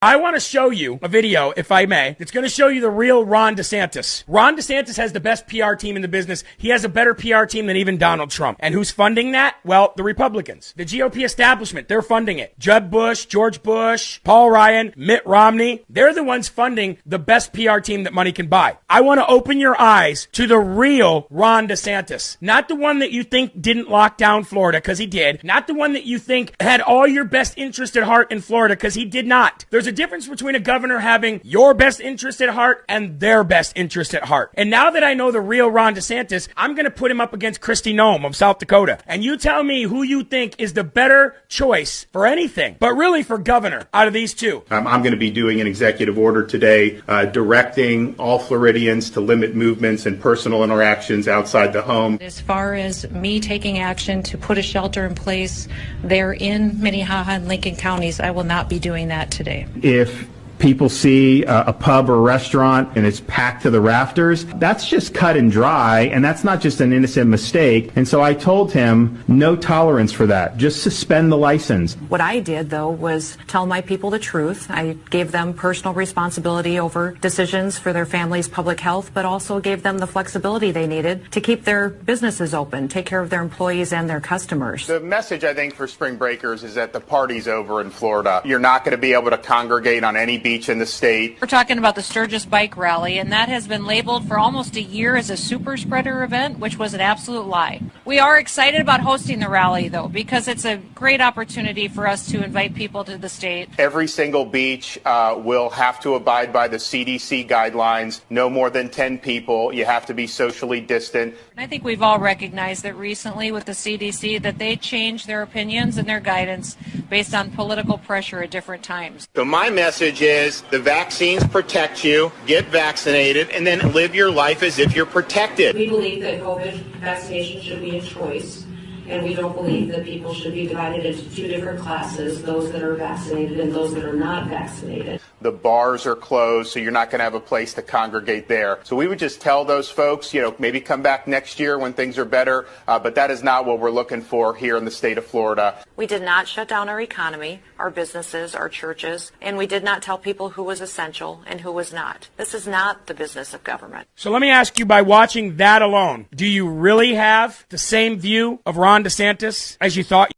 I want to show you a video, if I may. It's going to show you the real Ron DeSantis. Ron DeSantis has the best PR team in the business. He has a better PR team than even Donald Trump. And who's funding that? Well, the Republicans. The GOP establishment, they're funding it. Jeb Bush, George Bush, Paul Ryan, Mitt Romney, they're the ones funding the best PR team that money can buy. I want to open your eyes to the real Ron DeSantis. Not the one that you think didn't lock down Florida, because he did. Not the one that you think had all your best interest at heart in Florida, because he did not. There's a difference between a governor having your best interest at heart and their best interest at heart. And now that I know the real Ron DeSantis, I'm going to put him up against Kristi Noam of South Dakota. And you tell me who you think is the better choice for anything, but really for governor out of these two. I'm going to be doing an executive order today directing all Floridians to limit movements and personal interactions outside the home. As far as me taking action to put a shelter in place there in Minnehaha and Lincoln counties, I will not be doing that today. If people see a pub or restaurant and it's packed to the rafters, that's just cut and dry, and that's not just an innocent mistake. And so I told him, no tolerance for that. Just suspend the license. What I did, though, was tell my people the truth. I gave them personal responsibility over decisions for their family's public health, but also gave them the flexibility they needed to keep their businesses open, take care of their employees and their customers. The message, I think, for spring breakers is that the party's over in Florida. You're not going to be able to congregate on any beach in the state. We're talking about the Sturgis Bike Rally, and that has been labeled for almost a year as a super spreader event, which was an absolute lie. We are excited about hosting the rally, though, because it's a great opportunity for us to invite people to the state. Every single beach will have to abide by the CDC guidelines. No more than 10 people. You have to be socially distant. And I think we've all recognized that recently with the CDC that they changed their opinions and their guidance based on political pressure at different times. So my message is the vaccines protect you, get vaccinated, and then live your life as if you're protected. We believe that COVID vaccination should be a choice, and we don't believe that people should be divided into two different classes, those that are vaccinated and those that are not vaccinated. The bars are closed, so you're not going to have a place to congregate there. So we would just tell those folks, maybe come back next year when things are better, but that is not what we're looking for here in the state of Florida. We did not shut down our economy, our businesses, our churches, and we did not tell people who was essential and who was not. This is not the business of government. So let me ask you, by watching that alone, do you really have the same view of Ron DeSantis as you thought?